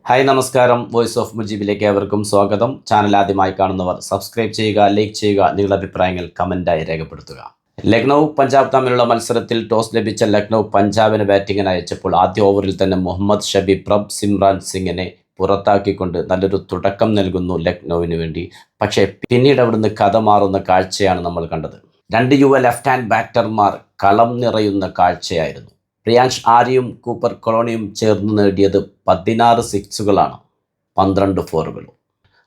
Hi നമസ്കാരം, voice of മുജീബിലേക്ക് ഏവർക്കും സ്വാഗതം. ചാനൽ ആദ്യമായി കാണുന്നവർ സബ്സ്ക്രൈബ് ചെയ്യുക, ലൈക്ക് ചെയ്യുക, നിങ്ങളുടെ അഭിപ്രായങ്ങൾ കമൻറ്റായി രേഖപ്പെടുത്തുക. ലക്നൗ പഞ്ചാബ് തമ്മിലുള്ള മത്സരത്തിൽ ടോസ് ലഭിച്ച ലക്നൗ പഞ്ചാബിന് ബാറ്റിങ്ങിന് അയച്ചപ്പോൾ ആദ്യ ഓവറിൽ തന്നെ മുഹമ്മദ് ഷബി പ്രഭ് സിമ്രാൻ സിംഗിനെ പുറത്താക്കിക്കൊണ്ട് നല്ലൊരു തുടക്കം നൽകുന്നു ലക്നൌവിന് വേണ്ടി. പക്ഷേ പിന്നീട് അവിടുന്ന് കഥ മാറുന്ന കാഴ്ചയാണ് നമ്മൾ കണ്ടത്. രണ്ട് യുവ ലെഫ്റ്റ് ഹാൻഡ് ബാറ്റർമാർ കളം നിറയുന്ന കാഴ്ചയായിരുന്നു. പ്രിയാൻഷ് ആര്യയും കൂപ്പർ കൊളോണിയും ചേർന്ന് നേടിയത് 16 സിക്സുകളാണ്, 12 ഫോറുകളും.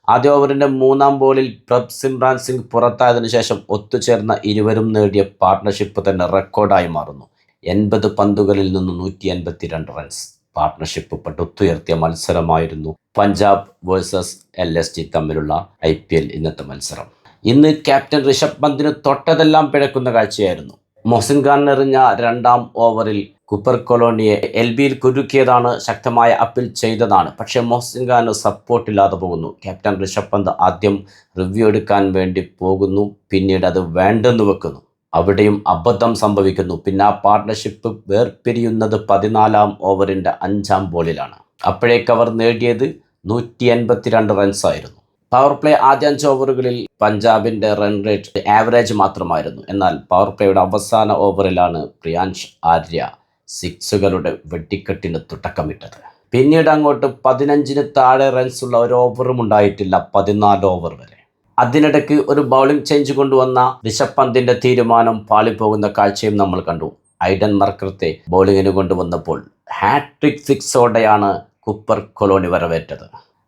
ആദ്യ ഓവറിൻ്റെ 3-ാം ബോളിൽ പ്രഭ് സിമ്രാൻ സിംഗ് പുറത്തായതിനു ശേഷം ഒത്തുചേർന്ന ഇരുവരും നേടിയ പാർട്ട്ണർഷിപ്പ് തന്നെ റെക്കോർഡായി മാറുന്നു. 80 പന്തുകളിൽ നിന്ന് 182 റൺസ്. പാർട്ട്ണർഷിപ്പ് പടുത്തുയർത്തിയ മത്സരമായിരുന്നു പഞ്ചാബ് വേഴ്സസ് LSG തമ്മിലുള്ള IPL ഇന്നത്തെ മത്സരം. ഇന്ന് ക്യാപ്റ്റൻ ഋഷഭ് പന്തിന് തൊട്ടതെല്ലാം പിഴക്കുന്ന കാഴ്ചയായിരുന്നു. മൊഹ്സിൻ ഖാൻ എറിഞ്ഞ 2-ാം ഓവറിൽ കൂപ്പർ കൊളോണിയെ LBയിൽ കുരുക്കിയതാണ്, ശക്തമായ അപ്പീൽ ചെയ്തതാണ്. പക്ഷേ മൊഹ്സിൻ ഖാന് സപ്പോർട്ടില്ലാതെ പോകുന്നു. ക്യാപ്റ്റൻ ഋഷഭ് പന്ത് ആദ്യം റിവ്യൂ എടുക്കാൻ വേണ്ടി പോകുന്നു, പിന്നീട് അത് വേണ്ടെന്ന് വെക്കുന്നു. അവിടെയും അബദ്ധം സംഭവിക്കുന്നു. പിന്നെ ആ പാർട്ട്ണർഷിപ്പ് വേർപിരിയുന്നത് 14-ാം ഓവറിൻ്റെ 5-ാം ബോളിലാണ്. അപ്പോഴേക്ക് അവർ നേടിയത് 182 റൺസായിരുന്നു. പവർ പ്ലേ ആദ്യ 5 ഓവറുകളിൽ പഞ്ചാബിൻ്റെ റൺ റേറ്റ് ആവറേജ് മാത്രമായിരുന്നു. എന്നാൽ പവർ പ്ലേയുടെ അവസാന ഓവറിലാണ് പ്രിയാൻഷ് ആര്യ സിക്സുകളുടെ വെട്ടിക്കെട്ടിന് തുടക്കമിട്ടത്. പിന്നീട് അങ്ങോട്ട് 15-ന് താഴെ റൺസുള്ള ഒരു ഓവറും ഉണ്ടായിട്ടില്ല, 14 ഓവർ വരെ. അതിനിടയ്ക്ക് ഒരു ബൗളിംഗ് ചേഞ്ച് കൊണ്ടുവന്ന ഋഷഭ് പന്തിൻ്റെ തീരുമാനം പാളിപ്പോകുന്ന കാഴ്ചയും നമ്മൾ കണ്ടു. ഐഡൻ മർക്കർത്തെ ബൗളിങ്ങിന് കൊണ്ടുവന്നപ്പോൾ ഹാട്രിക് സിക്സോടെയാണ് കൂപ്പർ കൊളോണി വരവേറ്റത്.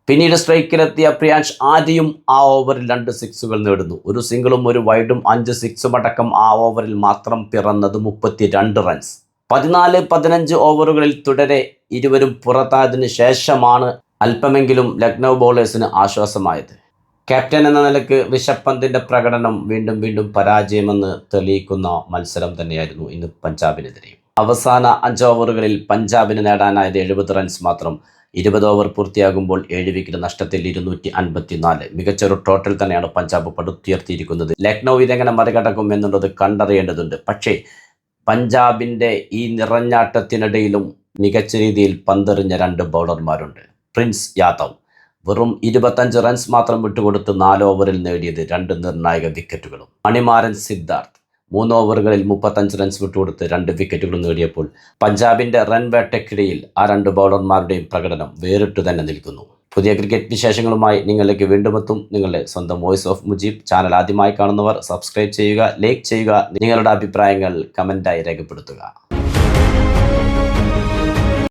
പിന്നീട് സ്ട്രൈക്കിലെത്തിയ പ്രിയാൻഷ് ആര്യയും ആ ഓവറിൽ 2 സിക്സുകൾ നേടുന്നു. ഒരു സിംഗിളും ഒരു വൈഡും 5 സിക്സും അടക്കം ആ ഓവറിൽ മാത്രം പിറന്നത് 32 റൺസ്. 14-15 ഓവറുകളിൽ തുടരെ ഇരുവരും പുറത്തായതിനു ശേഷമാണ് അല്പമെങ്കിലും ലക്നൗ ബൗളേഴ്സിന് ആശ്വാസമായത്. ക്യാപ്റ്റൻ എന്ന നിലയ്ക്ക് ഋഷഭ് പന്തിൻ്റെ പ്രകടനം വീണ്ടും പരാജയമെന്ന് തെളിയിക്കുന്ന മത്സരം തന്നെയായിരുന്നു ഇന്ന് പഞ്ചാബിനെതിരെയും. അവസാന 5 ഓവറുകളിൽ പഞ്ചാബിന് നേടാനായത് 70 റൺസ് മാത്രം. 20 ഓവർ പൂർത്തിയാകുമ്പോൾ 7 വിക്കറ്റ് നഷ്ടത്തിൽ 254. മികച്ചൊരു ടോട്ടൽ തന്നെയാണ് പഞ്ചാബ് പടുത്തുയർത്തിയിരിക്കുന്നത്. ലക്നൗ ഇതെങ്ങനെ മറികടക്കും എന്നുള്ളത് കണ്ടറിയേണ്ടതുണ്ട്. പക്ഷേ പഞ്ചാബിൻ്റെ ഈ നിറഞ്ഞാട്ടത്തിനിടയിലും മികച്ച രീതിയിൽ പന്തെറിഞ്ഞ 2 ബൗളർമാരുണ്ട്. പ്രിൻസ് യാദവ് വെറും 25 റൺസ് മാത്രം വിട്ടുകൊടുത്ത് 4 ഓവറിൽ നേടിയത് 2 നിർണായക വിക്കറ്റുകളും. മണിമാരൻ സിദ്ധാർത്ഥ് 3 ഓവറുകളിൽ 35 റൺസ് വിട്ടുകൊടുത്ത് 2 വിക്കറ്റുകൾ നേടിയപ്പോൾ പഞ്ചാബിൻ്റെ റൺ വേട്ടയ്ക്കിടയിൽ ആ 2 ബൗളർമാരുടെയും പ്രകടനം വേറിട്ട് തന്നെ നിൽക്കുന്നു. പുതിയ ക്രിക്കറ്റ് വിശേഷങ്ങളുമായി നിങ്ങളിലേക്ക് വീണ്ടും എത്തും. നിങ്ങളുടെ സ്വന്തം വോയിസ് ഓഫ് മുജീബ്. ചാനൽ ആദ്യമായി കാണുന്നവർ സബ്സ്ക്രൈബ് ചെയ്യുക, ലൈക്ക് ചെയ്യുക, നിങ്ങളുടെ അഭിപ്രായങ്ങൾ കമൻറ്റായി രേഖപ്പെടുത്തുക.